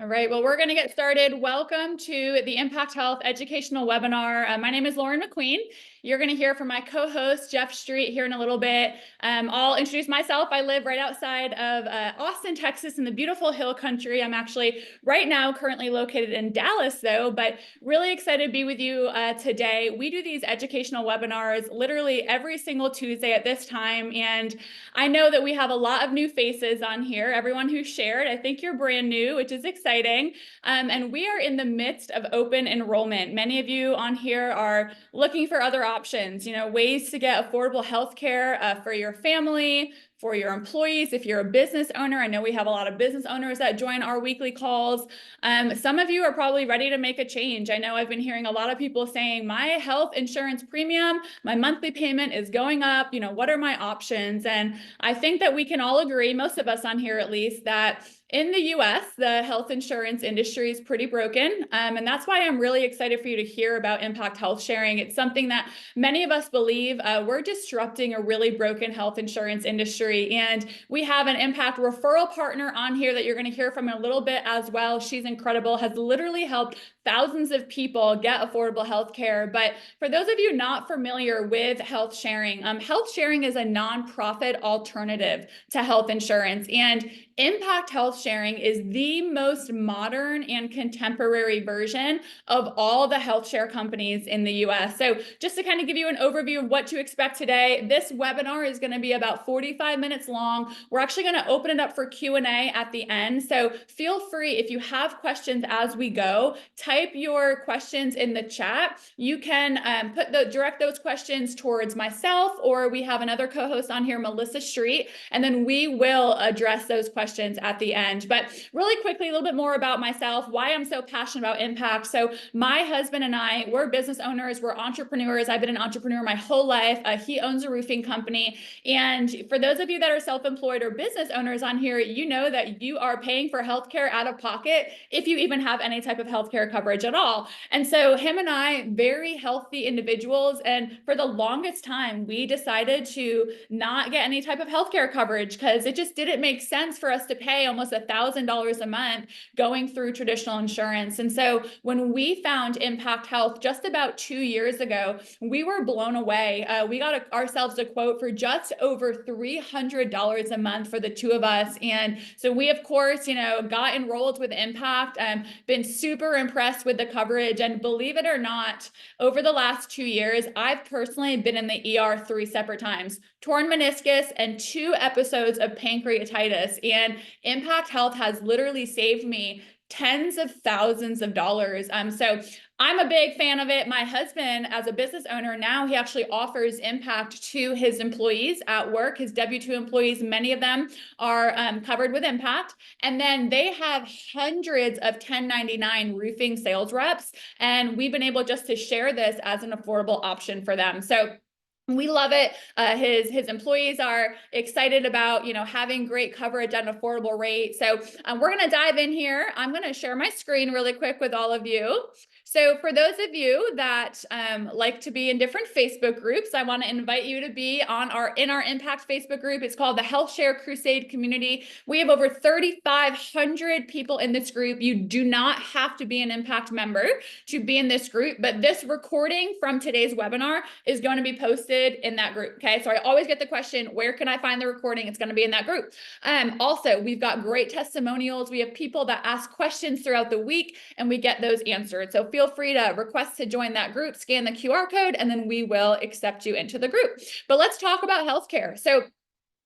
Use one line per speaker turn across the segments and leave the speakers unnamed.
All right, well, we're going to get started. Welcome to the Impact Health Educational Webinar. My name is Lauren McQueen. You're going to hear from my co-host, Jeff Street, here in a little bit. I'll introduce myself. I live right outside of Austin, Texas, in the beautiful Hill Country. I'm actually right now currently located in Dallas, though, but really excited to be with you today. We do these educational webinars literally every single Tuesday at this time, and I know that we have a lot of new faces on here. Everyone who shared, I think you're brand new, which is exciting. And we are in the midst of open enrollment. Many of you on here are looking for other options, ways to get affordable health care for your family, for your employees. If you're a business owner, I know we have a lot of business owners that join our weekly calls. Some of you are probably ready to make a change. I know I've been hearing a lot of people saying, my health insurance premium, my monthly payment is going up. What are my options? And I think that we can all agree, most of us on here at least, that in the US, the health insurance industry is pretty broken. And that's why I'm really excited for you to hear about Impact Health Sharing. It's something that many of us believe we're disrupting a really broken health insurance industry. And we have an Impact Referral Partner on here that you're going to hear from in a little bit as well. She's incredible, has literally helped thousands of people get affordable health care. But for those of you not familiar with health sharing is a nonprofit alternative to health insurance. And Impact Health Sharing is the most modern and contemporary version of all the health share companies in the US. So just to kind of give you an overview of what to expect today, this webinar is going to be about 45 minutes long. We're actually going to open it up for Q&A at the end. So feel free, if you have questions as we go, type your questions in the chat. You can direct those questions towards myself, or we have another co-host on here, Melissa Street, and then we will address those questions at the end. But really quickly, a little bit more about myself, why I'm so passionate about impact. So my husband and I, we're business owners, we're entrepreneurs. I've been an entrepreneur my whole life. He owns a roofing company. And for those of you that are self-employed or business owners on here, you know that you are paying for healthcare out of pocket if you even have any type of healthcare coverage at all. And so him and I, very healthy individuals, and for the longest time, we decided to not get any type of healthcare coverage because it just didn't make sense for us to pay almost $1,000 a month going through traditional insurance. And so when we found Impact Health just about 2 years ago, we were blown away. We got ourselves a quote for just over $300 a month for the two of us. And so we, of course, got enrolled with Impact, been super impressed with the coverage. And believe it or not, over the last 2 years, I've personally been in the ER 3 separate times, torn meniscus and 2 episodes of pancreatitis. And Impact Health has literally saved me tens of thousands of dollars. So I'm a big fan of it. My husband, as a business owner now, he actually offers Impact to his employees at work, his W-2 employees. Many of them are covered with Impact. And then they have hundreds of 1099 roofing sales reps. And we've been able just to share this as an affordable option for them. So we love it. His employees are excited about, having great coverage at an affordable rate. So we're going to dive in here. I'm going to share my screen really quick with all of you. So for those of you that like to be in different Facebook groups, I want to invite you to be in our Impact Facebook group. It's called the Health Share Crusade Community. We have over 3,500 people in this group. You do not have to be an Impact member to be in this group, but this recording from today's webinar is going to be posted in that group. Okay, so I always get the question, where can I find the recording? It's going to be in that group. Also, we've got great testimonials. We have people that ask questions throughout the week, and we get those answered. So feel free to request to join that group, scan the QR code, and then we will accept you into the group. But let's talk about healthcare. So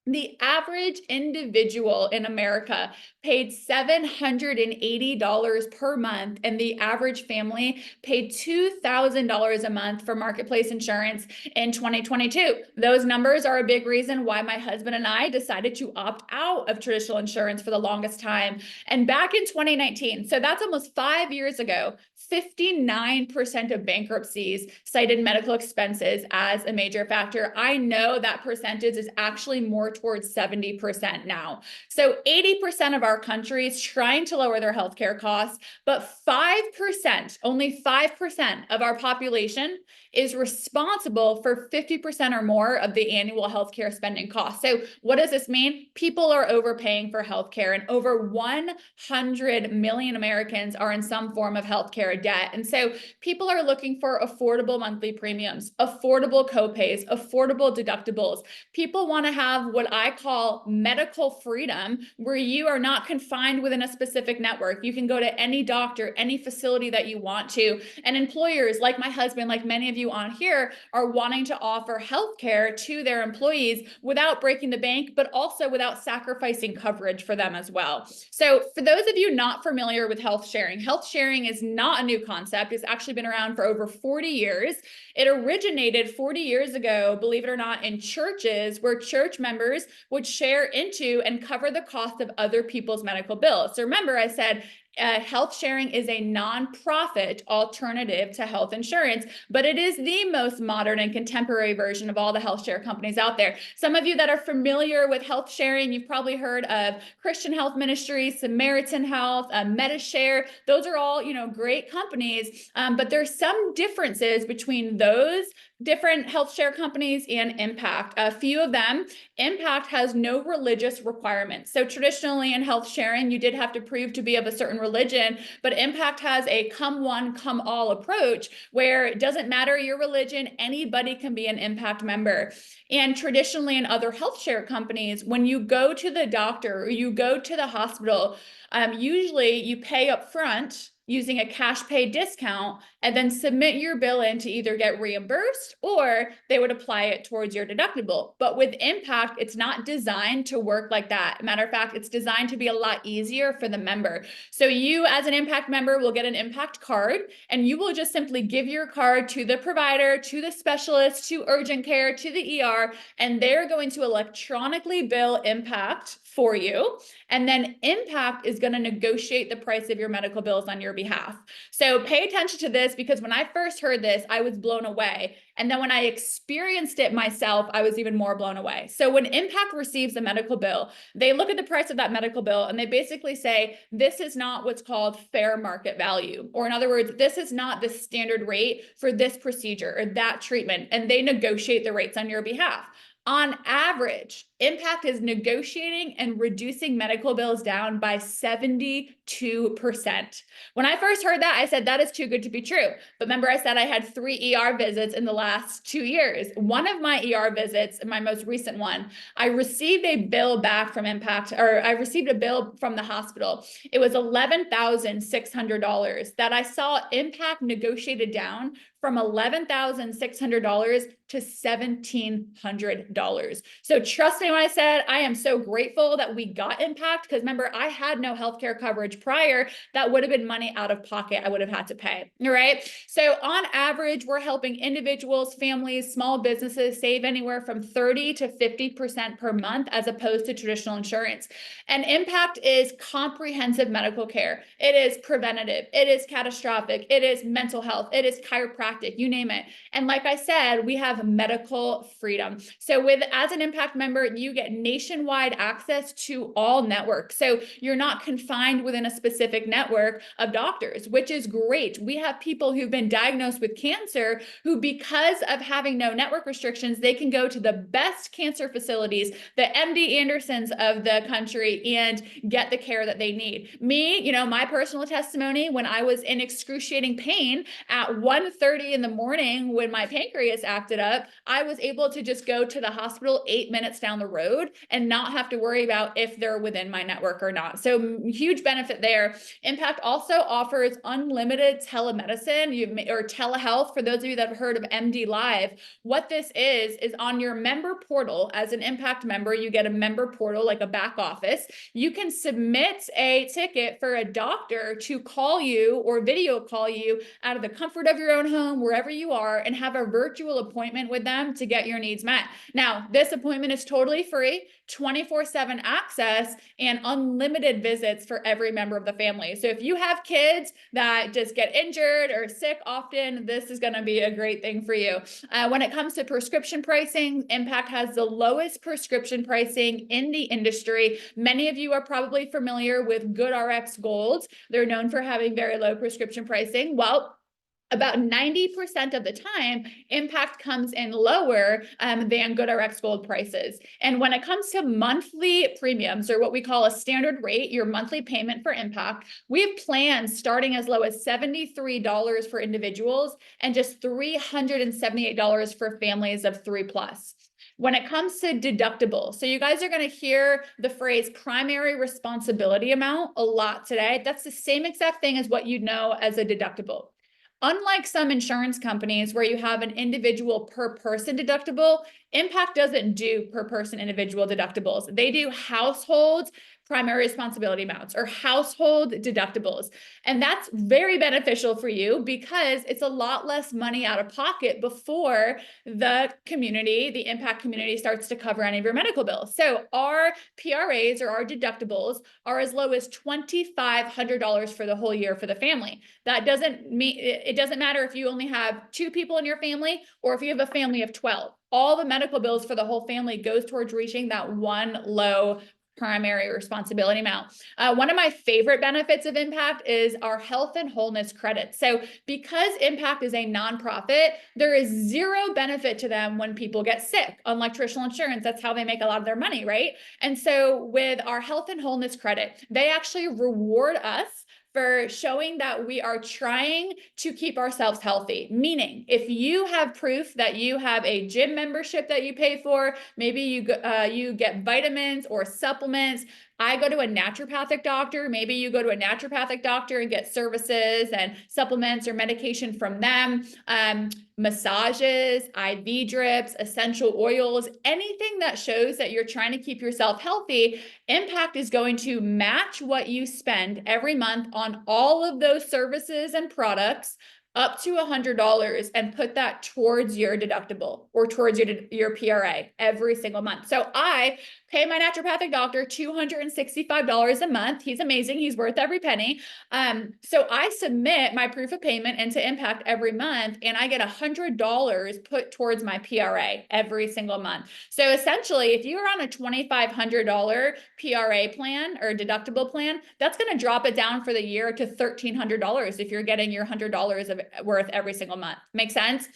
the average individual in America paid $780 per month, and the average family paid $2,000 a month for marketplace insurance in 2022. Those numbers are a big reason why my husband and I decided to opt out of traditional insurance for the longest time. And back in 2019, so that's almost 5 years ago, 59% of bankruptcies cited medical expenses as a major factor. I know that percentage is actually more towards 70% now. So 80% of our country is trying to lower their healthcare costs, but 5%, only 5% of our population is responsible for 50% or more of the annual healthcare spending costs. So what does this mean? People are overpaying for healthcare, and over 100 million Americans are in some form of healthcare debt. And so people are looking for affordable monthly premiums, affordable copays, affordable deductibles. People want to have what I call medical freedom, where you are not confined within a specific network. You can go to any doctor, any facility that you want to. And employers like my husband, like many of you on here, are wanting to offer healthcare to their employees without breaking the bank, but also without sacrificing coverage for them as well. So for those of you not familiar with health sharing is not a new concept. It's actually been around for over 40 years. It originated 40 years ago, believe it or not, in churches, where church members would share into and cover the cost of other people's medical bills. So remember, I said health sharing is a nonprofit alternative to health insurance, but it is the most modern and contemporary version of all the health share companies out there. Some of you that are familiar with health sharing, you've probably heard of Christian Health Ministries, Samaritan Health, MediShare. Those are all, great companies, but there's some differences between those different health share companies and Impact. A few of them, Impact has no religious requirements. So traditionally in health sharing, you did have to prove to be of a certain religion, but Impact has a come one, come all approach, where it doesn't matter your religion, anybody can be an Impact member. And traditionally in other health share companies, when you go to the doctor or you go to the hospital, usually you pay up front using a cash pay discount and then submit your bill in to either get reimbursed, or they would apply it towards your deductible. But with Impact, it's not designed to work like that. Matter of fact, it's designed to be a lot easier for the member. So you as an Impact member will get an Impact card, and you will just simply give your card to the provider, to the specialist, to urgent care, to the ER, and they're going to electronically bill Impact for you. And then Impact is going to negotiate the price of your medical bills on your behalf. So pay attention to this, because when I first heard this, I was blown away. And then when I experienced it myself, I was even more blown away. So when Impact receives a medical bill, they look at the price of that medical bill and they basically say, this is not what's called fair market value. Or in other words, this is not the standard rate for this procedure or that treatment. And they negotiate the rates on your behalf. On average, Impact is negotiating and reducing medical bills down by 72%. When I first heard that, I said, that is too good to be true. But remember, I said I had 3 ER visits in the last 2 years. One of my ER visits, my most recent one, I received a bill back from Impact, or I received a bill from the hospital. It was $11,600 that I saw Impact negotiated down from $11,600 to $1,700. So trust me when I said I am so grateful that we got Impact, because remember, I had no healthcare coverage prior. That would have been money out of pocket I would have had to pay. All right. So on average, we're helping individuals, families, small businesses save anywhere from 30 to 50% per month, as opposed to traditional insurance. And Impact is comprehensive medical care. It is preventative. It is catastrophic. It is mental health. It is chiropractic, you name it. And like I said, we have medical freedom. So as an Impact member, you get nationwide access to all networks. So you're not confined within a specific network of doctors, which is great. We have people who've been diagnosed with cancer who, because of having no network restrictions, they can go to the best cancer facilities, the MD Andersons of the country, and get the care that they need. Me, my personal testimony, when I was in excruciating pain at 1:30 in the morning when my pancreas acted up, I was able to just go to the hospital 8 minutes down the road and not have to worry about if they're within my network or not. So huge benefit there. Impact also offers unlimited telemedicine or telehealth. For those of you that have heard of MD Live, what this is on your member portal. As an Impact member, you get a member portal, like a back office. You can submit a ticket for a doctor to call you or video call you out of the comfort of your own home, home, wherever you are, and have a virtual appointment with them to get your needs met. Now, this appointment is totally free, 24/7 access, and unlimited visits for every member of the family. So if you have kids that just get injured or sick often, this is going to be a great thing for you. When it comes to prescription pricing, Impact has the lowest prescription pricing in the industry. Many of you are probably familiar with GoodRx Gold. They're known for having very low prescription pricing. Well, about 90% of the time, Impact comes in lower than GoodRx Gold prices. And when it comes to monthly premiums, or what we call a standard rate, your monthly payment for Impact, we have plans starting as low as $73 for individuals and just $378 for families of 3+. When it comes to deductible, so you guys are going to hear the phrase primary responsibility amount a lot today. That's the same exact thing as what you'd know as a deductible. Unlike some insurance companies where you have an individual per person deductible, Impact doesn't do per person individual deductibles. They do household primary responsibility amounts or household deductibles. And that's very beneficial for you because it's a lot less money out of pocket before the community, the Impact community, starts to cover any of your medical bills. So our PRAs, or our deductibles, are as low as $2,500 for the whole year for the family. That doesn't mean, it doesn't matter if you only have 2 people in your family or if you have a family of 12. All the medical bills for the whole family goes towards reaching that one low primary responsibility amount. One of my favorite benefits of Impact is our health and wholeness credit. So because Impact is a nonprofit, there is zero benefit to them when people get sick. Unlike traditional insurance, that's how they make a lot of their money, right? And so with our health and wholeness credit, they actually reward us for showing that we are trying to keep ourselves healthy. Meaning, if you have proof that you have a gym membership that you pay for, maybe you get vitamins or supplements. I go to a naturopathic doctor. Maybe you go to a naturopathic doctor and get services and supplements or medication from them. Massages, IV drips, essential oils, anything that shows that you're trying to keep yourself healthy. Impact is going to match what you spend every month on all of those services and products up to $100 and put that towards your deductible or towards your PRA every single month. So I pay my naturopathic doctor $265 a month. He's amazing. He's worth every penny. So I submit my proof of payment into Impact every month, and I get $100 put towards my PRA every single month. So essentially, if you're on a $2,500 PRA plan or deductible plan, that's going to drop it down for the year to $1,300 if you're getting your $100 of worth every single month. Make sense?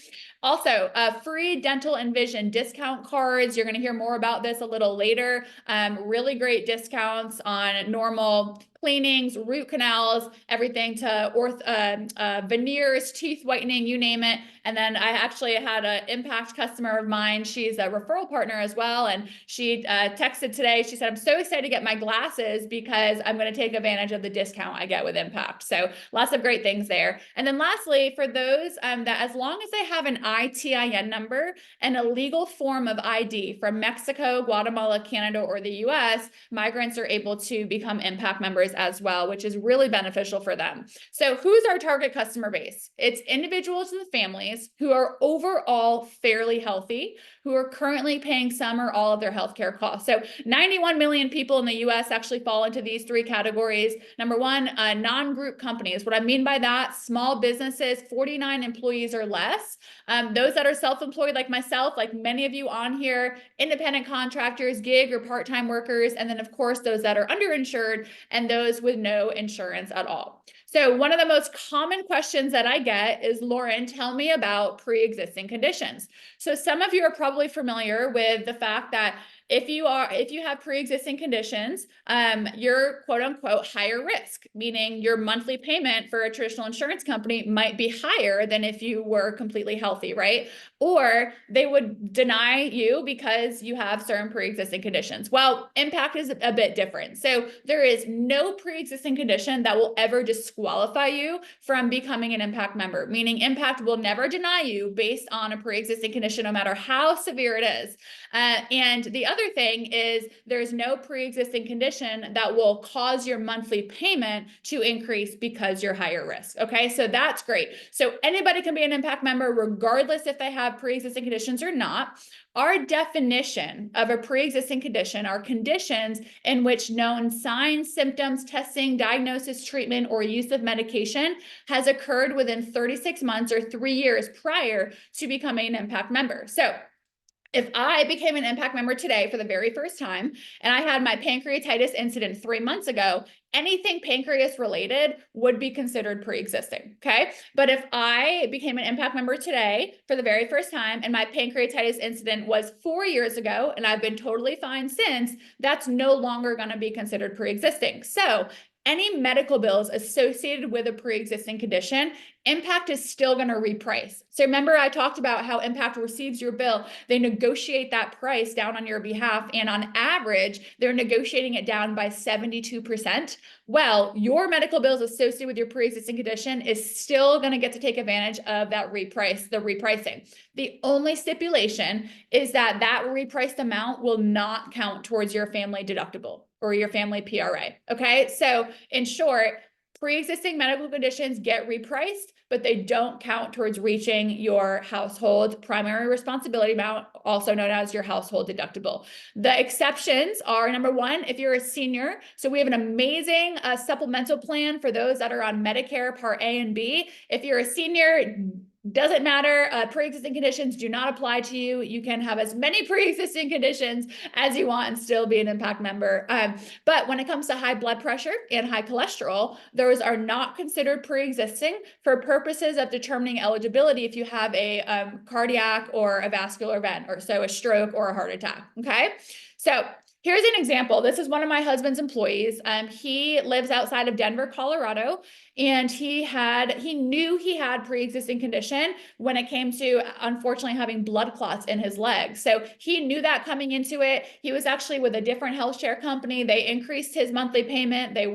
Also, free dental and vision discount cards. You're going to hear more about this a little later. Really great discounts on normal cleanings, root canals, everything to veneers, teeth whitening, you name it. And then I actually had an Impact customer of mine. She's a referral partner as well. And she texted today. She said, I'm so excited to get my glasses because I'm going to take advantage of the discount I get with Impact. So lots of great things there. And then lastly, for those that as long as they have an ITIN number and a legal form of ID from Mexico, Guatemala, Canada, or the US, migrants are able to become Impact members as well, which is really beneficial for them. So who's our target customer base? It's individuals and families who are overall fairly healthy, who are currently paying some or all of their healthcare costs. So 91 million people in the US actually fall into these 3 categories. Number one, non-group companies. What I mean by that, small businesses, 49 employees or less. Those that are self-employed like myself, like many of you on here, independent contractors, gig or part-time workers, and then of course those that are underinsured and those with no insurance at all. So one of the most common questions that I get is, Lauren, tell me about pre-existing conditions. So some of you are probably familiar with the fact that if you have pre-existing conditions, you're quote unquote higher risk, meaning your monthly payment for a traditional insurance company might be higher than if you were completely healthy, right? Or they would deny you because you have certain pre-existing conditions. Well, Impact is a bit different. So there is no pre-existing condition that will ever disqualify you from becoming an Impact member, meaning Impact will never deny you based on a pre-existing condition, no matter how severe it is. And the other other thing is there's no pre-existing condition that will cause your monthly payment to increase because you're higher risk. Okay, so that's great. So anybody can be an impact member regardless if they have pre-existing conditions or not. Our definition of a pre-existing condition are conditions in which known signs, symptoms, testing, diagnosis, treatment, or use of medication has occurred within 36 months or 3 years prior to becoming an impact member. So if I became an impact member today for the very first time, and I had my pancreatitis incident 3 months ago, anything pancreas related would be considered pre-existing, okay? But if I became an impact member today for the very first time, and my pancreatitis incident was 4 years ago, and I've been totally fine since, that's no longer gonna be considered pre-existing. So any medical bills associated with a pre-existing condition, Impact is still going to reprice. So remember, I talked about how Impact receives your bill. They negotiate that price down on your behalf. And on average, they're negotiating it down by 72%. Well, your medical bills associated with your pre-existing condition is still going to get to take advantage of that repricing. The only stipulation is that that repriced amount will not count towards your family deductible or your family PRA. Okay, so in short, pre-existing medical conditions get repriced, but they don't count towards reaching your household primary responsibility amount, also known as your household deductible. The exceptions are, number one, if you're a senior. So we have an amazing supplemental plan for those that are on Medicare Part A and B. If you're a senior, doesn't matter. Pre-existing conditions do not apply to you. You can have as many pre-existing conditions as you want and still be an impact member. But when it comes to high blood pressure and high cholesterol, those are not considered pre-existing for purposes of determining eligibility if you have a cardiac or a vascular event, or so a stroke or a heart attack. Okay, so here's an example. This is one of my husband's employees. He lives outside of Denver, Colorado, and he knew he had pre-existing condition when it came to, unfortunately, having blood clots in his legs. So he knew that coming into it. He was actually with a different health share company. They increased his monthly payment. They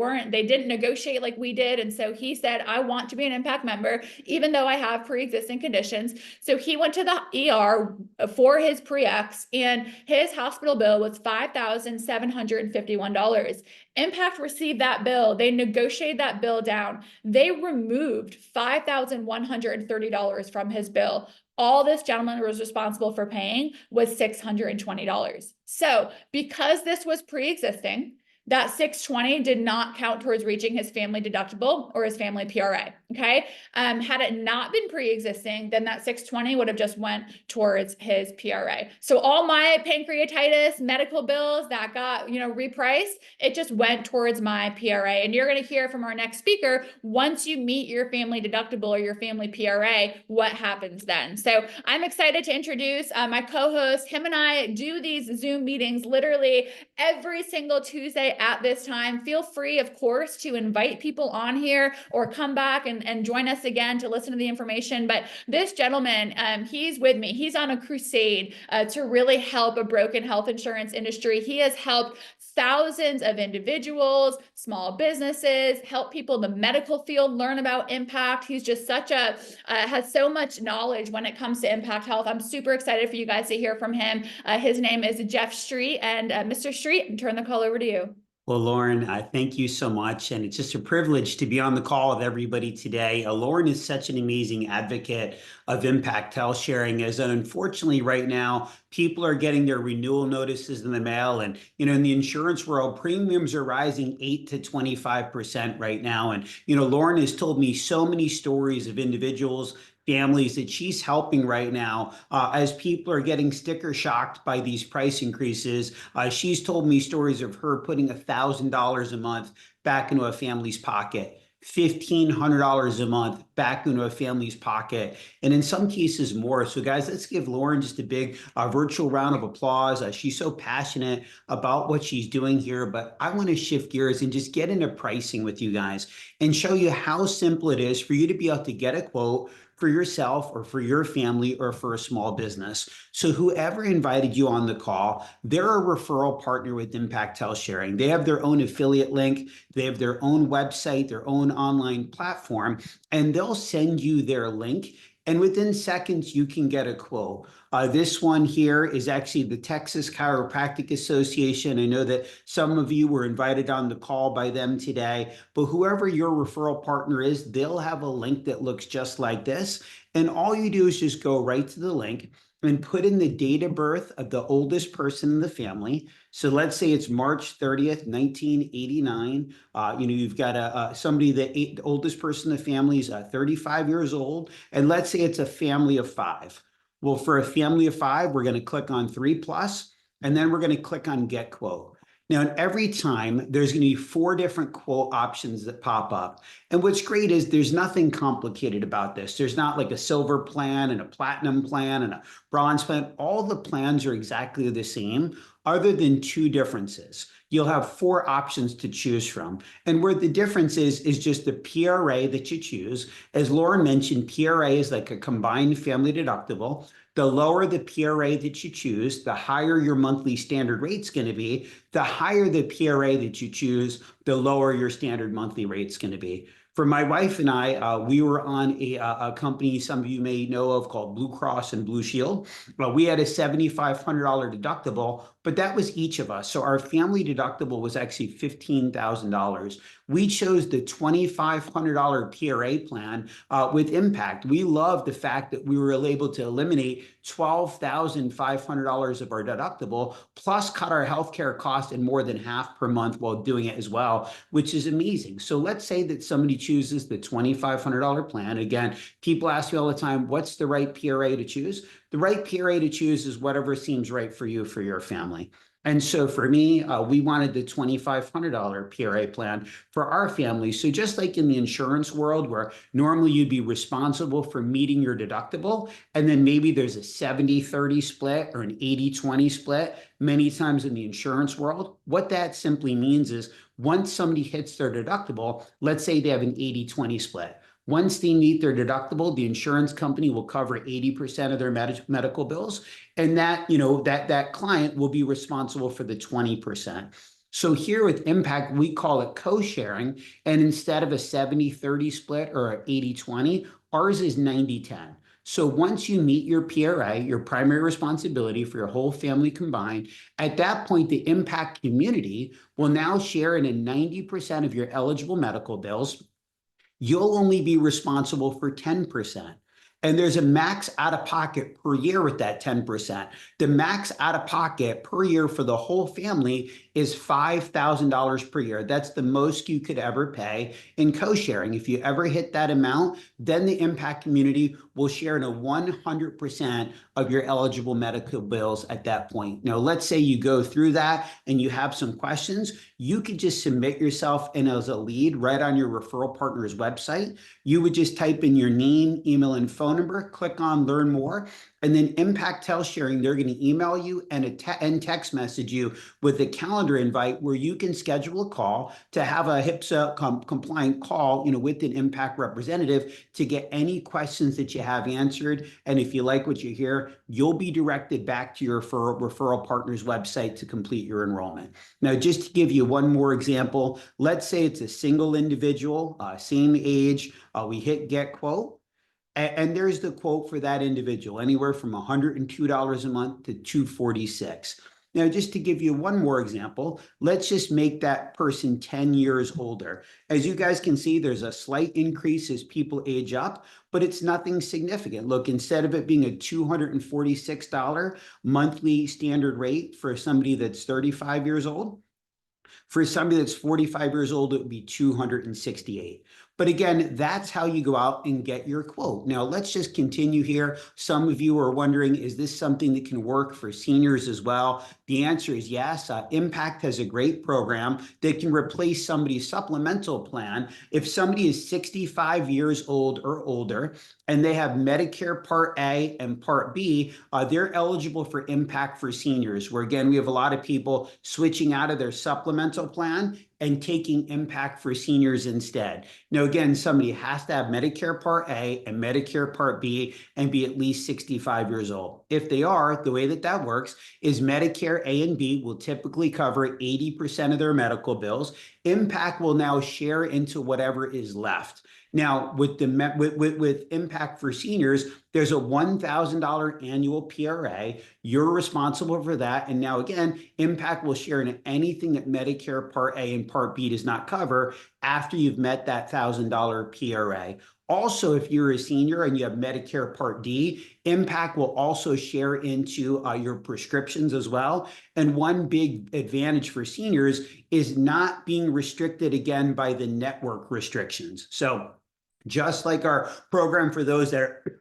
didn't negotiate like we did. And so he said, I want to be an impact member, even though I have pre-existing conditions. So he went to the ER for his pre-ex, and his hospital bill was $5,751. Impact received that bill. They negotiated that bill down. They removed $5,130 from his bill. All this gentleman was responsible for paying was $620. So because this was pre-existing, that $620 did not count towards reaching his family deductible or his family PRA. Okay. Had it not been pre-existing, then that $620 would have just went towards his PRA. So all my pancreatitis medical bills that got, repriced, it just went towards my PRA. And you're going to hear from our next speaker, once you meet your family deductible or your family PRA, what happens then. So I'm excited to introduce my co-host. Him and I do these Zoom meetings literally every single Tuesday at this time. Feel free, of course, to invite people on here or come back and join us again to listen to the information. But this gentleman, he's with me. He's on a crusade to really help a broken health insurance industry. He has helped thousands of individuals, small businesses, help people in the medical field learn about impact. He's just has so much knowledge when it comes to impact health. I'm super excited for you guys to hear from him. His name is Jeff Street, and Mr. Street, I turn the call over to you.
Well, Lauren, thank you so much. And it's just a privilege to be on the call with everybody today. Lauren is such an amazing advocate of impact health sharing, as unfortunately right now, people are getting their renewal notices in the mail. And, in the insurance world, premiums are rising 8 to 25% right now. And, Lauren has told me so many stories of individuals, families that she's helping right now as people are getting sticker shocked by these price increases. She's told me stories of her putting $1,000 a month back into a family's pocket, $1,500 a month back into a family's pocket, and in some cases more. So guys, let's give Lauren just a big virtual round of applause. She's so passionate about what she's doing here, but I want to shift gears and just get into pricing with you guys and show you how simple it is for you to be able to get a quote for yourself or for your family or for a small business. So whoever invited you on the call, they're a referral partner with Impact Health Sharing. They have their own affiliate link. They have their own website, their own online platform, and they'll send you their link. And within seconds, you can get a quote. This one here is actually the Texas Chiropractic Association. I know that some of you were invited on the call by them today, but whoever your referral partner is, they'll have a link that looks just like this. And all you do is just go right to the link and put in the date of birth of the oldest person in the family. So let's say it's March 30th, 1989. You've got somebody the oldest person in the family is 35 years old. And let's say it's a family of five. Well, for a family of five, we're going to click on 3+, and then we're going to click on Get Quote. Now, every time there's going to be 4 different quote options that pop up. And what's great is there's nothing complicated about this. There's not like a silver plan and a platinum plan and a bronze plan. All the plans are exactly the same, other than 2 differences. You'll have 4 options to choose from. And where the difference is just the PRA that you choose. As Lauren mentioned, PRA is like a combined family deductible. The lower the PRA that you choose, the higher your monthly standard rate's going to be. The higher the PRA that you choose, the lower your standard monthly rate's going to be. For my wife and I, we were on a company some of you may know of called Blue Cross and Blue Shield. We had a $7,500 deductible, but that was each of us. So our family deductible was actually $15,000. We chose the $2,500 PRA plan with Impact. We loved the fact that we were able to eliminate $12,500 of our deductible, plus cut our healthcare costs in more than half per month while doing it as well, which is amazing. So let's say that somebody chooses the $2,500 plan. Again, people ask me all the time, what's the right PRA to choose? The right PRA to choose is whatever seems right for you, for your family. And so for me, we wanted the $2,500 PRA plan for our family. So just like in the insurance world, where normally you'd be responsible for meeting your deductible, and then maybe there's a 70-30 split or an 80-20 split, many times in the insurance world, what that simply means is once somebody hits their deductible, let's say they have an 80-20 split. Once they meet their deductible, the insurance company will cover 80% of their medical bills, and that client will be responsible for the 20%. So here with Impact, we call it co-sharing, and instead of a 70-30 split or an 80-20, ours is 90-10. So once you meet your PRA, your primary responsibility for your whole family combined, at that point, the Impact community will now share in a 90% of your eligible medical bills. You'll only be responsible for 10%. And there's a max out of pocket per year with that 10%. The max out of pocket per year for the whole family is $5,000 per year. That's the most you could ever pay in co-sharing. If you ever hit that amount, then the Impact community will share in a 100% of your eligible medical bills at that point. Now, let's say you go through that and you have some questions, you could just submit yourself in as a lead right on your referral partner's website. You would just type in your name, email, and phone number, click on Learn More, and then Impact Health Sharing, they're going to email you and text message you with a calendar invite where you can schedule a call to have a HIPAA compliant call, with an Impact representative to get any questions that you have answered. And if you like what you hear, you'll be directed back to your referral partner's website to complete your enrollment. Now, just to give you one more example, let's say it's a single individual, same age, we hit Get Quote. And there's the quote for that individual, anywhere from $102 a month to $246. Now, just to give you one more example, let's just make that person 10 years older. As you guys can see, there's a slight increase as people age up, but it's nothing significant. Look, instead of it being a $246 monthly standard rate for somebody that's 35 years old, for somebody that's 45 years old, it would be $268. But again, that's how you go out and get your quote. Now, let's just continue here. Some of you are wondering, is this something that can work for seniors as well? The answer is yes. Impact has a great program that can replace somebody's supplemental plan. If somebody is 65 years old or older and they have Medicare Part A and Part B, they're eligible for Impact for Seniors, where again, we have a lot of people switching out of their supplemental plan and taking Impact for Seniors instead. Now, again, somebody has to have Medicare Part A and Medicare Part B and be at least 65 years old. If they are, the way that that works is Medicare A and B will typically cover 80% of their medical bills. Impact will now share into whatever is left. Now, with Impact for Seniors, there's a $1,000 annual PRA. You're responsible for that. And now again, Impact will share in anything that Medicare Part A and Part B does not cover after you've met that $1,000 PRA. Also, if you're a senior and you have Medicare Part D, Impact will also share into your prescriptions as well. And one big advantage for seniors is not being restricted again by the network restrictions. So just like our program for those that are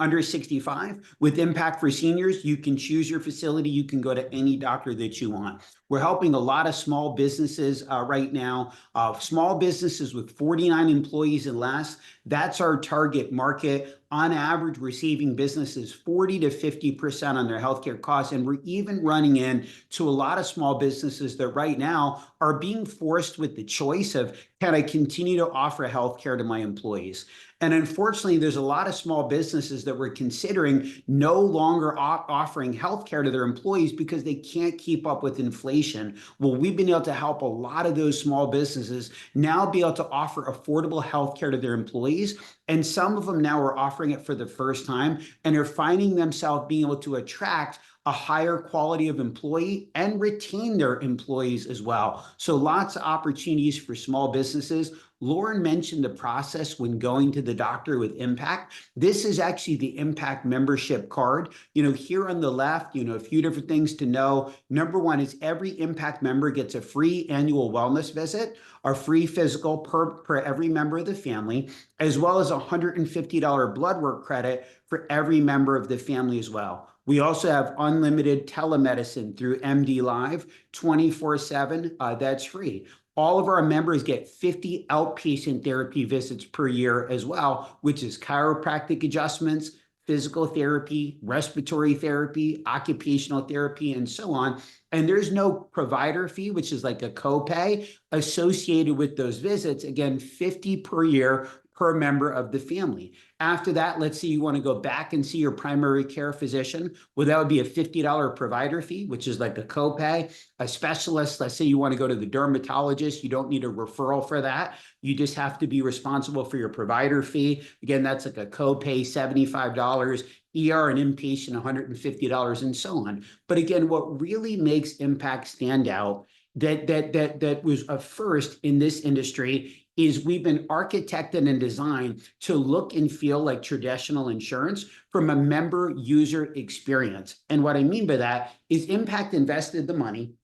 under 65, with Impact for Seniors, you can choose your facility. You can go to any doctor that you want. We're helping a lot of small businesses right now, small businesses with 49 employees and less. That's our target market. On average, we're saving businesses 40 to 50% on their healthcare costs. And we're even running into a lot of small businesses that right now are being forced with the choice of, can I continue to offer healthcare to my employees? And unfortunately, there's a lot of small businesses that were considering no longer offering healthcare to their employees because they can't keep up with inflation. Well, we've been able to help a lot of those small businesses now be able to offer affordable healthcare to their employees. And some of them now are offering it for the first time and are finding themselves being able to attract a higher quality of employee and retain their employees as well. So lots of opportunities for small businesses. Lauren mentioned the process when going to the doctor with Impact. This is actually the Impact membership card. Here on the left, a few different things to know. Number one is every Impact member gets a free annual wellness visit, a free physical per every member of the family, as well as a $150 blood work credit for every member of the family as well. We also have unlimited telemedicine through MD Live 24/7. That's free. All of our members get 50 outpatient therapy visits per year as well, which is chiropractic adjustments, physical therapy, respiratory therapy, occupational therapy, and so on. And there's no provider fee, which is like a copay associated with those visits. Again, 50 per year per member of the family. After that, let's say you want to go back and see your primary care physician. Well, that would be a $50 provider fee, which is like a copay. A specialist, let's say you want to go to the dermatologist, you don't need a referral for that. You just have to be responsible for your provider fee. Again, that's like a copay, $75. ER and inpatient, $150, and so on. But again, what really makes Impact stand out that was a first in this industry is we've been architected and designed to look and feel like traditional insurance from a member user experience. And what I mean by that is Impact invested the money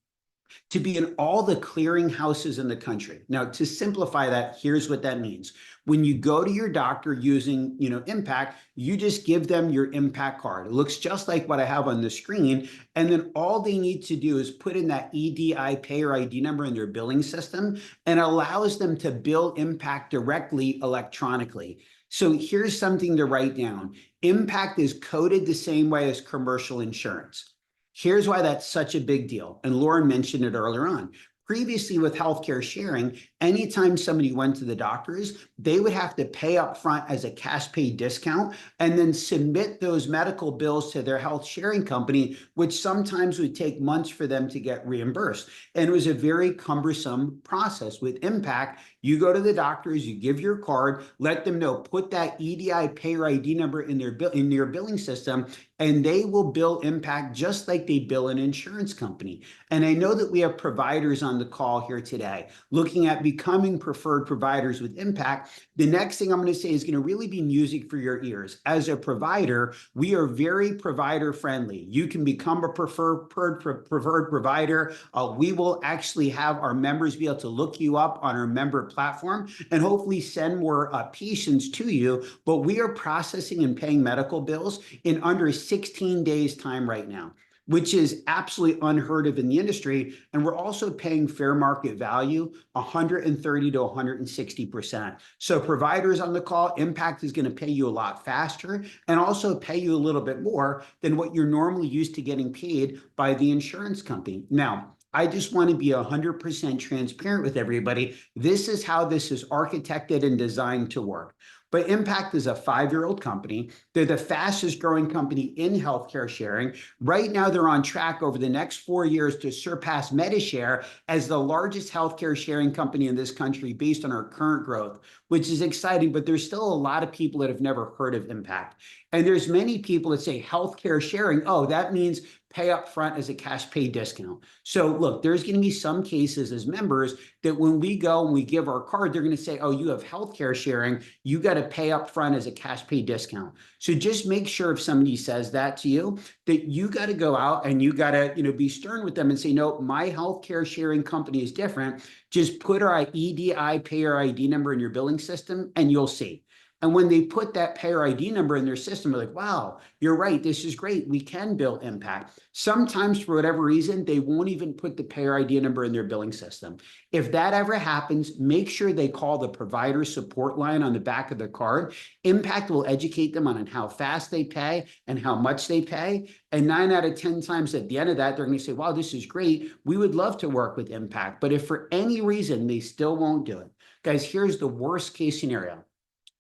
to be in all the clearinghouses in the country. Now, to simplify that, here's what that means. When you go to your doctor using, Impact, you just give them your Impact card. It looks just like what I have on the screen. And then all they need to do is put in that EDI payer ID number in their billing system, and allows them to bill Impact directly electronically. So here's something to write down. Impact is coded the same way as commercial insurance. Here's why that's such a big deal. And Lauren mentioned it earlier on. Previously, with healthcare sharing, anytime somebody went to the doctors, they would have to pay up front as a cash pay discount and then submit those medical bills to their health sharing company, which sometimes would take months for them to get reimbursed. And it was a very cumbersome process. With Impact, you go to the doctors, you give your card, let them know, put that EDI payer ID number in their billing system, and they will bill Impact just like they bill an insurance company. And I know that we have providers on the call here today looking at becoming preferred providers with Impact. The next thing I'm going to say is going to really be music for your ears. As a provider, we are very provider friendly. You can become a preferred provider. We will actually have our members be able to look you up on our member platform and hopefully send more patients to you. But we are processing and paying medical bills in under 16 days time right now, which is absolutely unheard of in the industry. And we're also paying fair market value 130 to 160%. So providers on the call, Impact is going to pay you a lot faster and also pay you a little bit more than what you're normally used to getting paid by the insurance company. Now, I just want to be 100% transparent with everybody. This is how this is architected and designed to work. But Impact is a 5-year-old company. They're the fastest growing company in healthcare sharing. Right now, they're on track over the next 4 years to surpass Medishare as the largest healthcare sharing company in this country based on our current growth, which is exciting, but there's still a lot of people that have never heard of Impact. And there's many people that say healthcare sharing, oh, that means pay up front as a cash pay discount. So look, there's going to be some cases as members that when we go and we give our card, they're going to say, oh, you have healthcare sharing, you got to pay up front as a cash pay discount. So just make sure if somebody says that to you, that you got to go out and you got to, be stern with them and say, no, my healthcare sharing company is different. Just put our EDI payer ID number in your billing system and you'll see. And when they put that payer ID number in their system, they're like, wow, you're right. This is great. We can bill Impact. Sometimes for whatever reason, they won't even put the payer ID number in their billing system. If that ever happens, make sure they call the provider support line on the back of the card. Impact will educate them on how fast they pay and how much they pay. And 9 out of 10 times at the end of that, they're going to say, wow, this is great. We would love to work with Impact. But if for any reason they still won't do it, guys, here's the worst case scenario.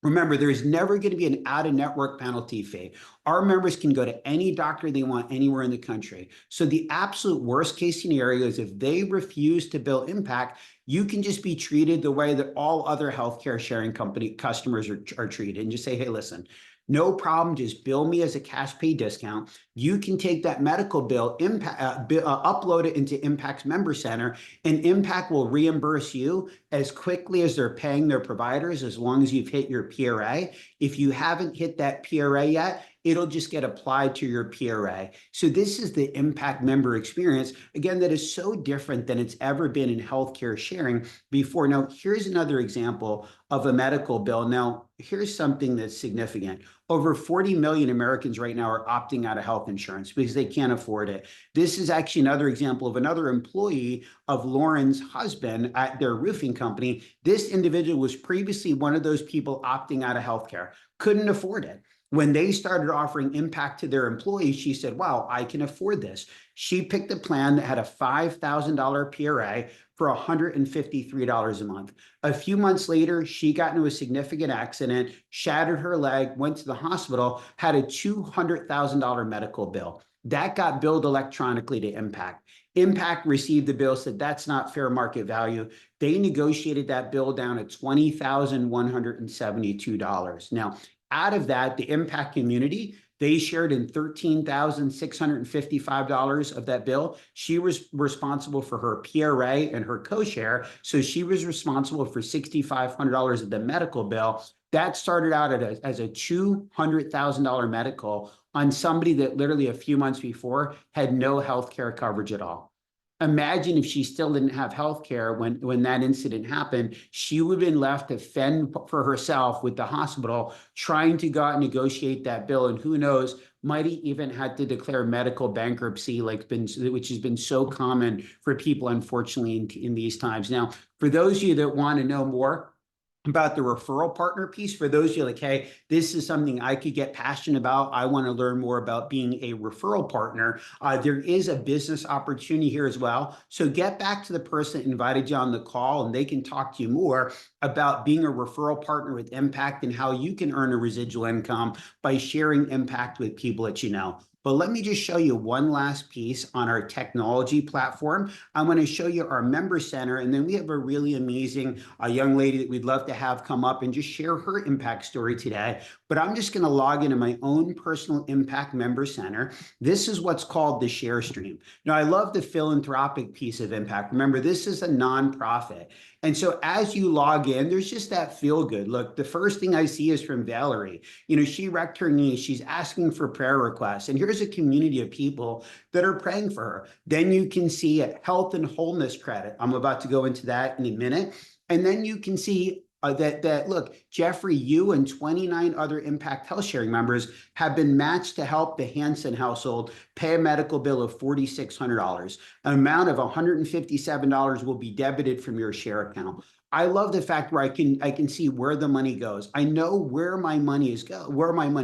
Remember, there's never going to be an out-of-network penalty fee. Our members can go to any doctor they want anywhere in the country. So the absolute worst case scenario is if they refuse to bill Impact, you can just be treated the way that all other healthcare sharing company customers are treated and just say, hey, listen, no problem, just bill me as a cash pay discount. You can take that medical bill, upload it into Impact's Member Center, and Impact will reimburse you as quickly as they're paying their providers as long as you've hit your PRA. If you haven't hit that PRA yet, it'll just get applied to your PRA. So this is the Impact member experience, again, that is so different than it's ever been in healthcare sharing before. Now, here's another example of a medical bill. Now, here's something that's significant. Over 40 million Americans right now are opting out of health insurance because they can't afford it. This is actually another example of another employee of Lauren's husband at their roofing company. This individual was previously one of those people opting out of healthcare, couldn't afford it. When they started offering Impact to their employees, she said, wow, I can afford this. She picked a plan that had a $5,000 PRA for $153 a month. A few months later, she got into a significant accident, shattered her leg, went to the hospital, had a $200,000 medical bill. That got billed electronically to Impact. Impact received the bill, said that's not fair market value. They negotiated that bill down to $20,172. Now, out of that, the Impact community, they shared in $13,655 of that bill. She was responsible for her PRA and her co-share. So she was responsible for $6,500 of the medical bill. That started out as a $200,000 medical on somebody that literally a few months before had no health care coverage at all. Imagine if she still didn't have health care when that incident happened, she would have been left to fend for herself with the hospital, trying to go out and negotiate that bill. And who knows, might have even had to declare medical bankruptcy, which has been so common for people, unfortunately, in these times. Now, for those of you that want to know more about the referral partner piece, for those of you like, hey, this is something I could get passionate about, I want to learn more about being a referral partner, there is a business opportunity here as well. So get back to the person that invited you on the call and they can talk to you more about being a referral partner with Impact and how you can earn a residual income by sharing Impact with people that you know. But let me just show you one last piece on our technology platform. I'm going to show you our member center, and then we have a really amazing young lady that we'd love to have come up and just share her Impact story today. But I'm just going to log into my own personal Impact member center. This is what's called the share stream. Now, I love the philanthropic piece of Impact. Remember, this is a nonprofit. And so as you log in, there's just that feel good. Look, the first thing I see is from Valerie. She wrecked her knee. She's asking for prayer requests. And here's a community of people that are praying for her. Then you can see a health and wholeness credit. I'm about to go into that in a minute. And then you can see that look, Jeffrey, you and 29 other Impact Health Sharing members have been matched to help the Hansen household pay a medical bill of $4,600. An amount of $157 will be debited from your share account. I love the fact where I can see where the money goes. I know where my money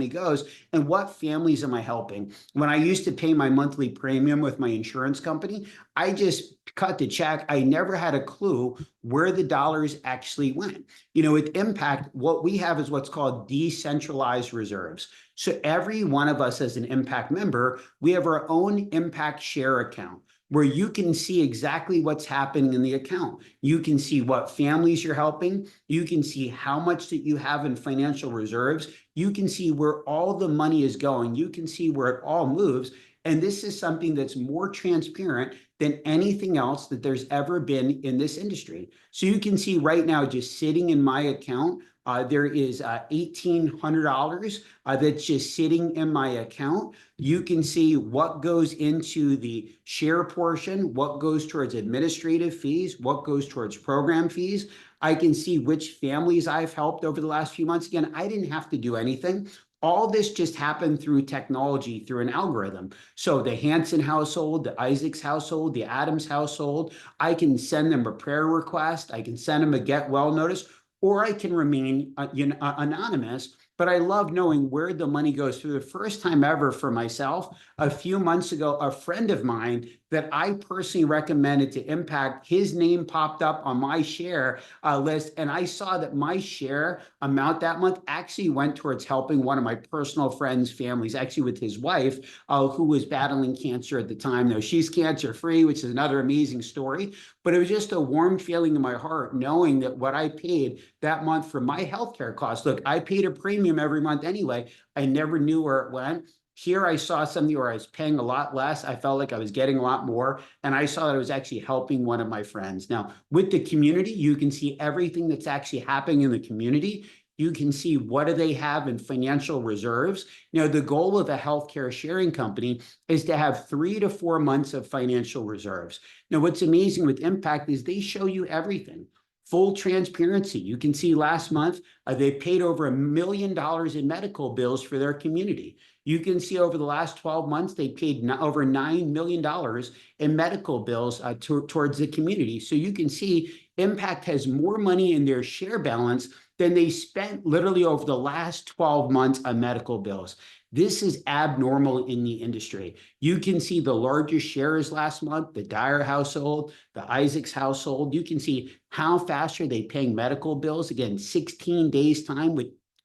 goes and what families am I helping. When I used to pay my monthly premium with my insurance company, I just cut the check. I never had a clue where the dollars actually went. With Impact, what we have is what's called decentralized reserves. So every one of us as an Impact member, we have our own Impact share account where you can see exactly what's happening in the account. You can see what families you're helping. You can see how much that you have in financial reserves. You can see where all the money is going. You can see where it all moves. And this is something that's more transparent than anything else that there's ever been in this industry. So you can see right now, just sitting in my account, there is $1,800 that's just sitting in my account. You can see what goes into the share portion, what goes towards administrative fees, what goes towards program fees. I can see which families I've helped over the last few months. Again, I didn't have to do anything. All this just happened through technology, through an algorithm. So the Hanson household, the Isaacs household, the Adams household, I can send them a prayer request. I can send them a get well notice, or I can remain anonymous. But I love knowing where the money goes. For the first time ever for myself, a few months ago, a friend of mine that I personally recommended to Impact, his name popped up on my share list. And I saw that my share amount that month actually went towards helping one of my personal friends' families, actually with his wife, who was battling cancer at the time. Though she's cancer-free, which is another amazing story. But it was just a warm feeling in my heart, knowing that what I paid that month for my healthcare costs. Look, I paid a premium every month anyway. I never knew where it went. Here I saw something where I was paying a lot less. I felt like I was getting a lot more. And I saw that I was actually helping one of my friends. Now, with the community, you can see everything that's actually happening in the community. You can see what do they have in financial reserves. The goal of a healthcare sharing company is to have 3 to 4 months of financial reserves. Now, what's amazing with Impact is they show you everything. Full transparency. You can see last month, they paid over $1 million in medical bills for their community. You can see over the last 12 months, they paid over $9 million in medical bills towards the community. So you can see Impact has more money in their share balance than they spent literally over the last 12 months on medical bills. This is abnormal in the industry. You can see the largest shares last month, the Dyer household, the Isaacs household. You can see how fast are they paying medical bills. Again, 16 days time,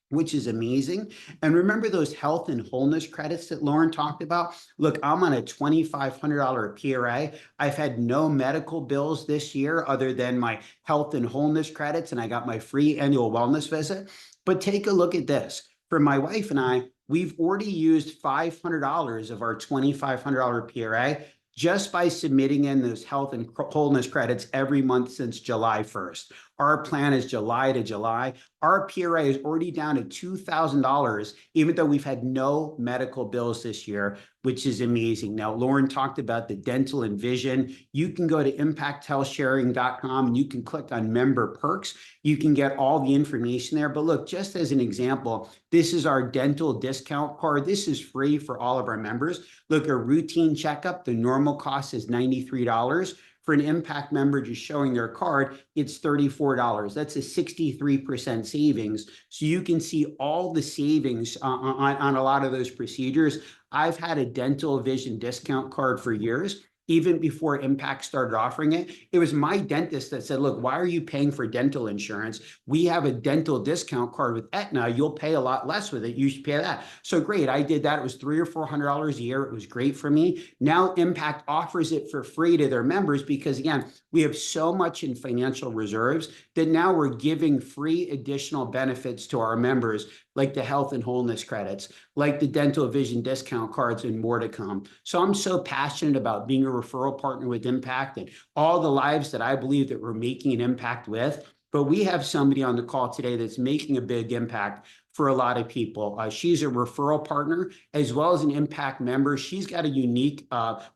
which is amazing. And remember those health and wholeness credits that Lauren talked about? Look, I'm on a $2,500 PRA. I've had no medical bills this year other than my health and wholeness credits, and I got my free annual wellness visit. But take a look at this. For my wife and I, we've already used $500 of our $2,500 PRA just by submitting in those health and wholeness credits every month since July 1st. Our plan is July to July. Our PRA is already down to $2,000, even though we've had no medical bills this year, which is amazing. Now, Lauren talked about the dental and vision. You can go to impacthealthsharing.com and you can click on member perks. You can get all the information there. But look, just as an example, this is our dental discount card. This is free for all of our members. Look, a routine checkup, the normal cost is $93. For an Impact member just showing their card, it's $34. That's a 63% savings. So you can see all the savings on a lot of those procedures. I've had a dental vision discount card for years. Even before Impact started offering it, it was my dentist that said, look, why are you paying for dental insurance? We have a dental discount card with Aetna. You'll pay a lot less with it. You should pay that. So great. I did that. It was $300 or $400 a year. It was great for me. Now Impact offers it for free to their members because, again, we have so much in financial reserves that now we're giving free additional benefits to our members, like the health and wholeness credits, like the dental vision discount cards, and more to come. So I'm so passionate about being a referral partner with Impact and all the lives that I believe that we're making an impact with. But we have somebody on the call today that's making a big impact for a lot of people. She's a referral partner as well as an Impact member. She's got a unique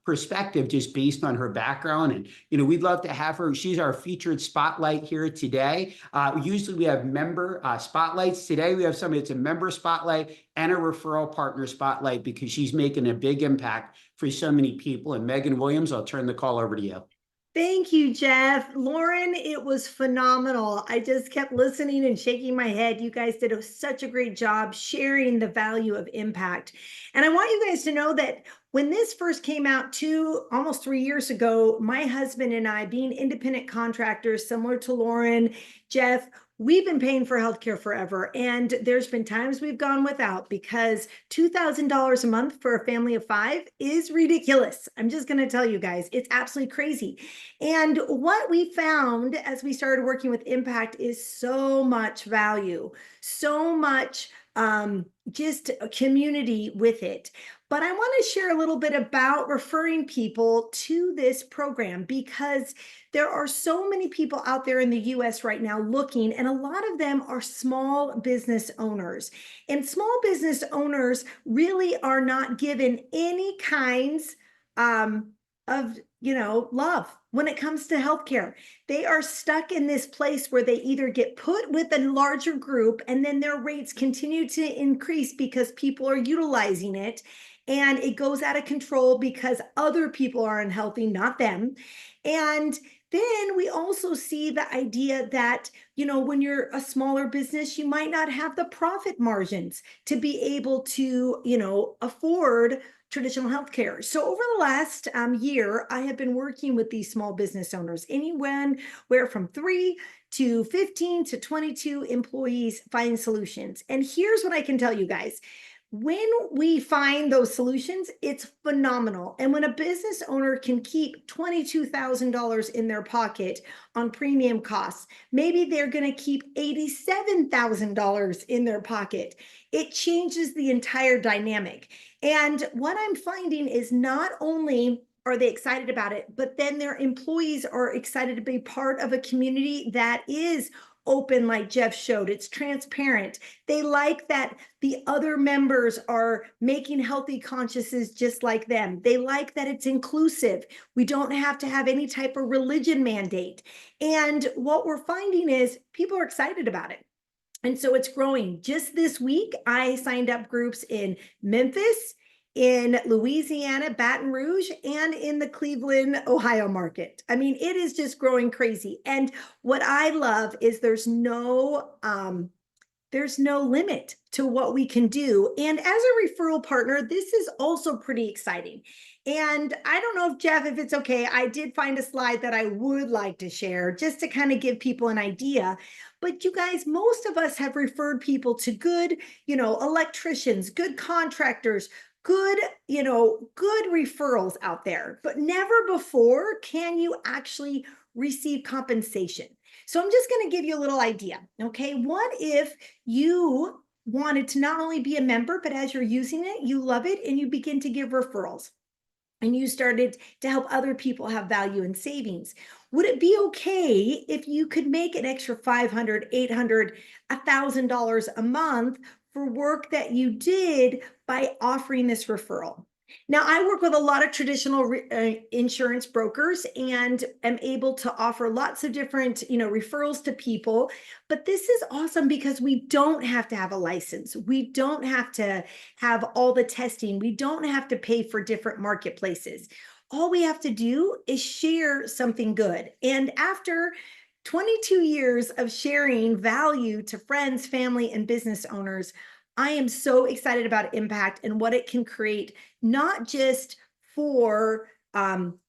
perspective just based on her background. And we'd love to have her. She's our featured spotlight here today. Usually we have member spotlights. Today we have somebody that's a member spotlight and a referral partner spotlight because she's making a big impact for so many people. And Megan Williams, I'll turn the call over to you.
Thank you, Jeff. Lauren, it was phenomenal. I just kept listening and shaking my head. You guys did such a great job sharing the value of Impact. And I want you guys to know that When this first came out almost 3 years ago, my husband and I, being independent contractors, similar to Lauren, Jeff, we've been paying for healthcare forever. And there's been times we've gone without because $2,000 a month for a family of 5 is ridiculous. I'm just going to tell you guys, it's absolutely crazy. And what we found as we started working with Impact is so much value, so much just a community with it. But I want to share a little bit about referring people to this program because there are so many people out there in the US right now looking, and a lot of them are small business owners. And small business owners really are not given any kinds of love when it comes to healthcare. They are stuck in this place where they either get put with a larger group and then their rates continue to increase because people are utilizing it, and it goes out of control because other people are unhealthy, not them. And then we also see the idea that, when you're a smaller business, you might not have the profit margins to be able to, afford traditional healthcare. So over the last year, I have been working with these small business owners, anywhere from 3 to 15 to 22 employees, finding solutions. And here's what I can tell you guys. When we find those solutions, it's phenomenal. And when a business owner can keep $22,000 in their pocket on premium costs, maybe they're going to keep $87,000 in their pocket. It changes the entire dynamic. And what I'm finding is not only are they excited about it, but then their employees are excited to be part of a community that is open, like Jeff showed. It's transparent. They like that the other members are making healthy consciences just like them. They like that it's inclusive. We don't have to have any type of religion mandate. And what we're finding is people are excited about it. And so it's growing. Just this week, I signed up groups in Memphis, in Louisiana, Baton Rouge, and in the Cleveland, Ohio market. I mean, it is just growing crazy. And what I love is there's no limit to what we can do. And as a referral partner, this is also pretty exciting. And I don't know if Jeff, if it's okay, I did find a slide that I would like to share just to kind of give people an idea. But you guys, most of us have referred people to good, electricians, good contractors, good, good referrals out there, but never before can you actually receive compensation. So I'm just going to give you a little idea. Okay. What if you wanted to not only be a member, but as you're using it, you love it and you begin to give referrals and you started to help other people have value and savings? Would it be okay if you could make an extra $500, $800, $1,000 a month for work that you did by offering this referral? Now, I work with a lot of traditional insurance brokers and am able to offer lots of different, referrals to people. But this is awesome because we don't have to have a license. We don't have to have all the testing. We don't have to pay for different marketplaces. All we have to do is share something good. And after 22 years of sharing value to friends, family, and business owners, I am so excited about Impact and what it can create, not just for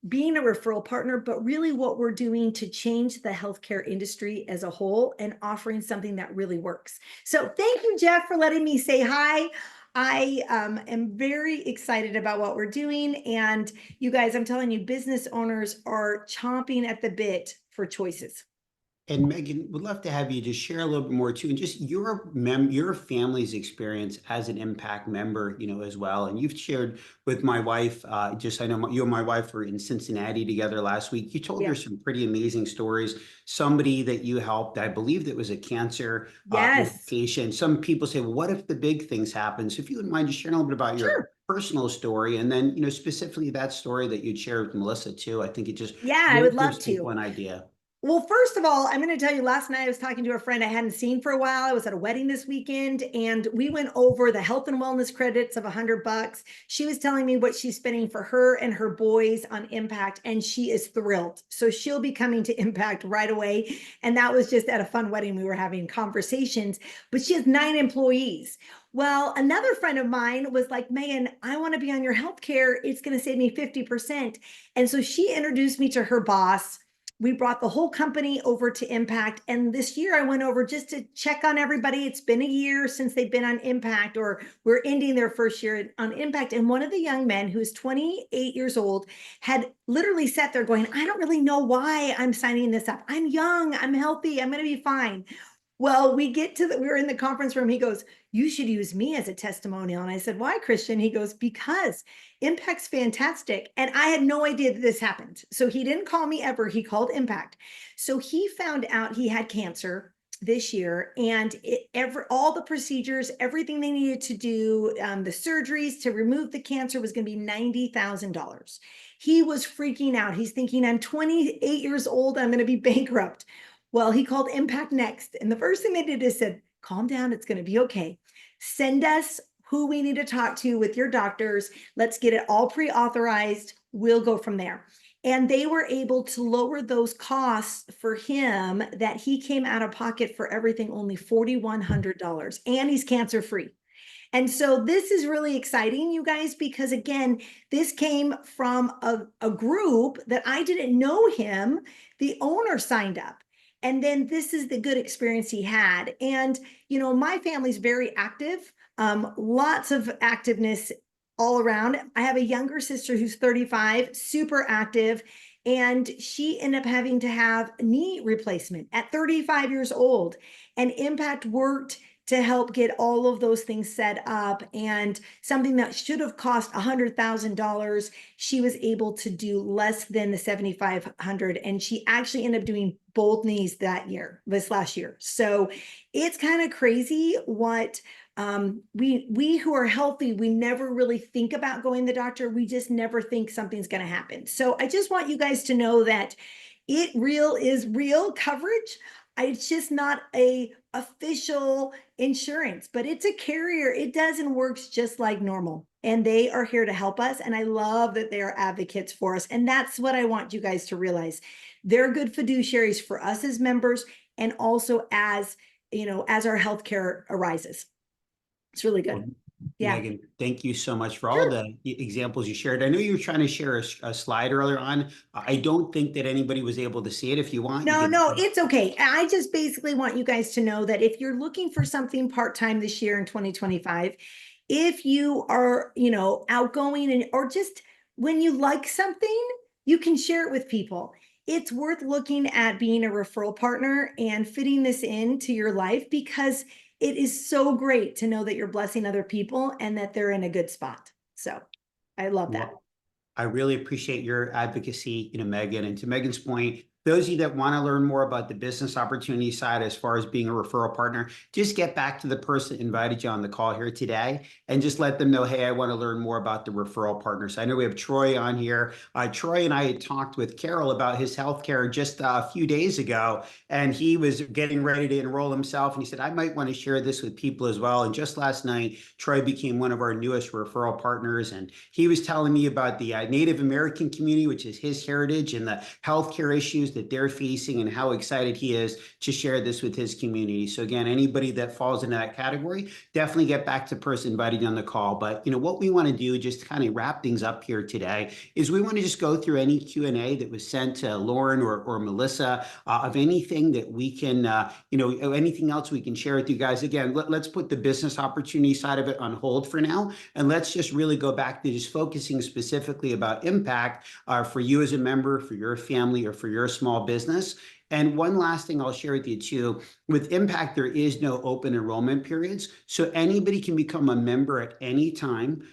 being a referral partner, but really what we're doing to change the healthcare industry as a whole and offering something that really works. So thank you, Jeff, for letting me say hi. I am very excited about what we're doing. And you guys, I'm telling you, business owners are chomping at the bit for choices.
And Megan, would love to have you just share a little bit more too, and just your family's experience as an Impact member, as well. And you've shared with my wife, I know you and my wife were in Cincinnati together last week. You told her some pretty amazing stories. Somebody that you helped, I believe that was a cancer patient. Some people say, well, what if the big things happen? So if you wouldn't mind just sharing a little bit about your personal story, and then, specifically that story that you'd share with Melissa too. I think it just
I would love
gives
to.
people an idea.
Well, first of all, I'm going to tell you, last night I was talking to a friend I hadn't seen for a while. I was at a wedding this weekend and we went over the health and wellness credits of $100. She was telling me what she's spending for her and her boys on Impact, and she is thrilled. So she'll be coming to Impact right away. And that was just at a fun wedding. We were having conversations, but she has 9 employees. Well, another friend of mine was like, Megan, I want to be on your healthcare. It's going to save me 50%. And so she introduced me to her boss. We brought the whole company over to Impact. And this year I went over just to check on everybody. It's been a year since they've been on Impact, or we're ending their first year on Impact. And one of the young men, who's 28 years old, had literally sat there going, I don't really know why I'm signing this up. I'm young, I'm healthy, I'm going to be fine. Well, we were in the conference room. He goes, you should use me as a testimonial. And I said, why, Christian? He goes, because Impact's fantastic. And I had no idea that this happened. So he didn't call me ever. He called Impact. So he found out he had cancer this year, and all the procedures, everything they needed to do, the surgeries to remove the cancer was going to be $90,000. He was freaking out. He's thinking, I'm 28 years old. I'm going to be bankrupt. Well, he called Impact next. And the first thing they did is said, calm down. It's going to be okay. Send us who we need to talk to with your doctors. Let's get it all pre-authorized. We'll go from there. And they were able to lower those costs for him, that he came out of pocket for everything only $4,100. And he's cancer free. And so this is really exciting, you guys, because again, this came from a group that I didn't know him. The owner signed up. And then this is the good experience he had. And, you know, my family's very active, lots of activeness all around. I have a younger sister who's 35, super active, and she ended up having to have knee replacement at 35 years old. And Impact worked to help get all of those things set up, and something that should have cost $100,000, she was able to do less than the $7,500, and she actually ended up doing both knees this last year. So it's kind of crazy what we who are healthy, we never really think about going to the doctor. We just never think something's going to happen. So I just want you guys to know that it is real coverage. It's just not a official insurance, but it's a carrier. It does and works just like normal. And they are here to help us. And I love that they are advocates for us. And that's what I want you guys to realize. They're good fiduciaries for us as members, and also as, you know, as our healthcare arises. It's really good.
Well,
Yeah.
Megan, thank you so much for all the examples you shared. I know you were trying to share a slide earlier on. I don't think that anybody was able to see it. If you want,
No, it's okay. I just basically want you guys to know that if you're looking for something part-time this year in 2025, if you are, you know, outgoing, and or just when you like something, you can share it with people. It's worth looking at being a referral partner and fitting this into your life, because it is so great to know that you're blessing other people and that they're in a good spot. So I love that.
Well, I really appreciate your advocacy, Megan. And to Megan's point, those of you that want to learn more about the business opportunity side as far as being a referral partner, just get back to the person that invited you on the call here today and just let them know, hey, I want to learn more about the referral partners. I know we have Troy on here. Troy and I had talked with Carol about his healthcare just a few days ago, and he was getting ready to enroll himself. And he said, I might want to share this with people as well. And just last night, Troy became one of our newest referral partners. And he was telling me about the Native American community, which is his heritage, and the healthcare issues that they're facing, and how excited he is to share this with his community. So again, anybody that falls into that category, definitely get back to the person invited on the call. But what we want to do, just to kind of wrap things up here today, is we want to just go through any Q&A that was sent to Lauren or Melissa of anything that we can, anything else we can share with you guys. Again, let's put the business opportunity side of it on hold for now, and let's just really go back to just focusing specifically about Impact for you as a member, for your family, or for your small business. And one last thing I'll share with you too, with Impact, there is no open enrollment periods. So anybody can become a member at any time.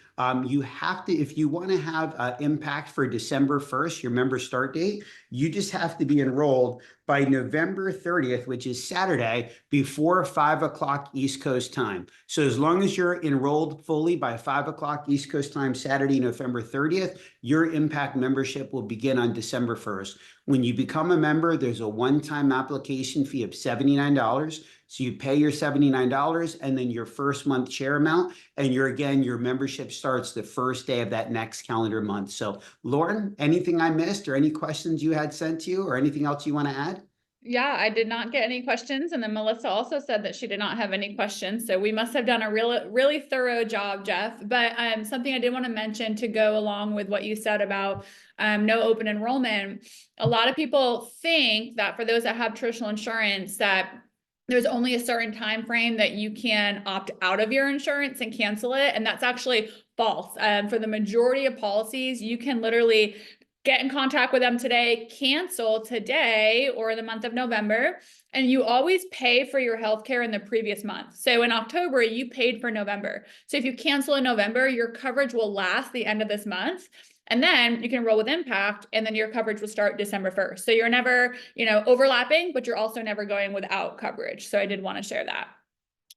You have to, if you want to have Impact for December 1st, your member start date, you just have to be enrolled by November 30th, which is Saturday, before 5 o'clock East Coast time. So as long as you're enrolled fully by 5 o'clock East Coast time, Saturday, November 30th, your Impact membership will begin on December 1st. When you become a member, there's a one-time application fee of $79. So you pay your $79 and then your first month share amount, and your membership starts the first day of that next calendar month. So Lauren, anything I missed or any questions you had sent to you or anything else you want to add?
Yeah, I did not get any questions. And then Melissa also said that she did not have any questions. So we must have done a really thorough job, Jeff. But something I did want to mention to go along with what you said about no open enrollment. A lot of people think that for those that have traditional insurance, that there's only a certain time frame that you can opt out of your insurance and cancel it. And that's actually false. For the majority of policies, you can literally get in contact with them today, cancel today or the month of November, and you always pay for your healthcare in the previous month. So in October, you paid for November. So if you cancel in November, your coverage will last the end of this month. And then you can enroll with Impact, and then your coverage will start December 1st. So you're never, overlapping, but you're also never going without coverage. So I did want to share that.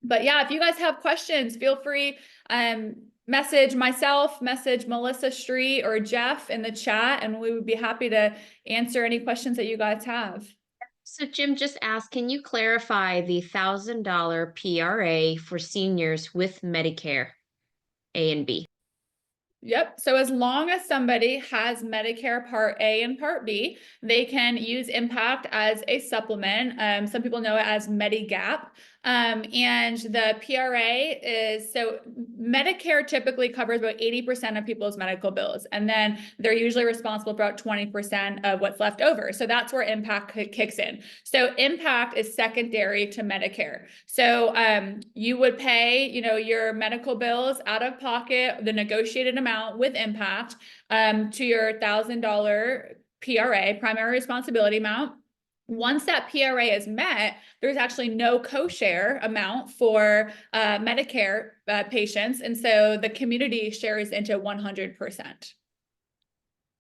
But yeah, if you guys have questions, feel free, message myself, message Melissa Street or Jeff in the chat, and we would be happy to answer any questions that you guys have.
So Jim just asked, can you clarify the $1,000 PRA for seniors with Medicare A and B?
Yep. So as long as somebody has Medicare Part A and Part B, they can use Impact as a supplement. Some people know it as Medigap. And the PRA is, so Medicare typically covers about 80% of people's medical bills. And then they're usually responsible for about 20% of what's left over. So that's where Impact kicks in. So Impact is secondary to Medicare. So you would pay, your medical bills out of pocket, the negotiated amount with Impact to your $1,000 PRA, primary responsibility amount. Once that PRA is met, there's actually no co-share amount for Medicare patients. And so the community shares into 100%.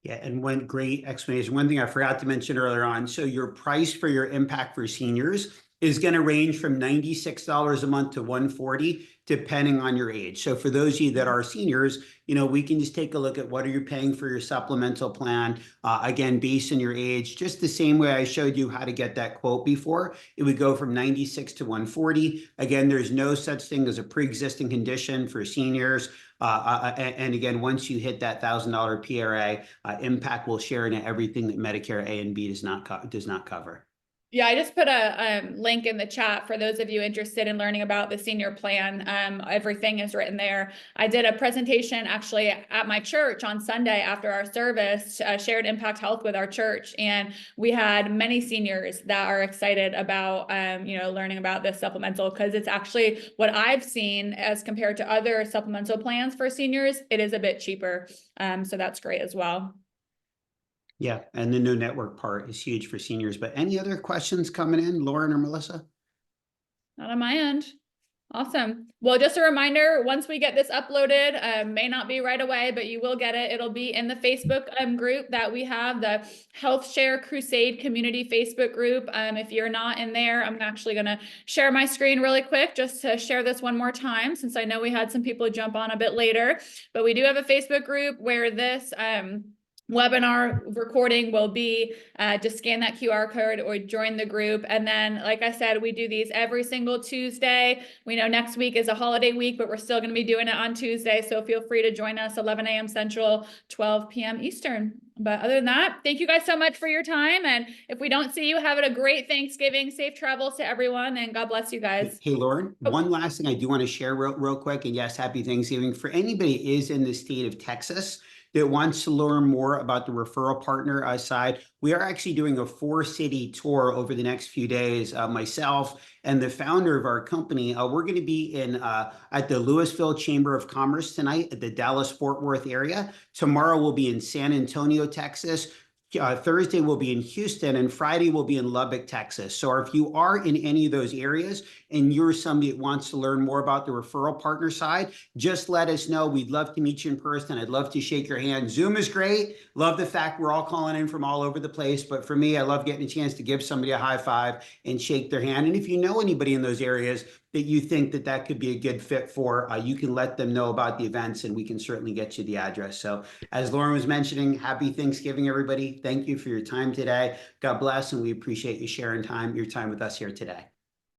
Yeah, and one great explanation. One thing I forgot to mention earlier on. So your price for your Impact for seniors is going to range from $96 a month to $140, depending on your age. So for those of you that are seniors, we can just take a look at what are you paying for your supplemental plan. Again, based on your age, just the same way I showed you how to get that quote before, it would go from 96 to 140. Again, there's no such thing as a pre-existing condition for seniors. And again, once you hit that $1,000 PRA, Impact will share in everything that Medicare A and B does not cover.
Yeah, I just put a link in the chat for those of you interested in learning about the senior plan. Everything is written there. I did a presentation actually at my church on Sunday after our service, shared Impact Health with our church. And we had many seniors that are excited about, learning about this supplemental, because it's actually what I've seen as compared to other supplemental plans for seniors. It is a bit cheaper. So that's great as well.
Yeah, and the no network part is huge for seniors. But any other questions coming in, Lauren or Melissa?
Not on my end. Awesome. Well, just a reminder, once we get this uploaded, may not be right away, but you will get it. It'll be in the Facebook group that we have, the Health Share Crusade Community Facebook group. If you're not in there, I'm actually going to share my screen really quick just to share this one more time, since I know we had some people jump on a bit later. But we do have a Facebook group where this webinar recording will be. Just scan that QR code or join the group. And then, like I said, we do these every single Tuesday. We know next week is a holiday week, but we're still going to be doing it on Tuesday. So feel free to join us 11 a.m. Central, 12 p.m. Eastern. But other than that, thank you guys so much for your time. And if we don't see you, have a great Thanksgiving, safe travels to everyone, and God bless you guys.
Hey, Lauren, one last thing I do want to share real quick. And yes, happy Thanksgiving. For anybody who is in the state of Texas that wants to learn more about the referral partner side, we are actually doing a 4-city tour over the next few days. Myself and the founder of our company, we're going to be in at the Louisville Chamber of Commerce tonight at the Dallas-Fort Worth area. Tomorrow we'll be in San Antonio, Texas. Thursday we'll be in Houston, and Friday we'll be in Lubbock, Texas. So if you are in any of those areas and you're somebody that wants to learn more about the referral partner side, just let us know. We'd love to meet you in person. I'd love to shake your hand. Zoom is great. Love the fact we're all calling in from all over the place. But for me, I love getting a chance to give somebody a high five and shake their hand. And if you know anybody in those areas that you think that could be a good fit for, you can let them know about the events, and we can certainly get you the address. So as Lauren was mentioning, happy Thanksgiving, everybody. Thank you for your time today. God bless, and we appreciate you sharing your time with us here today.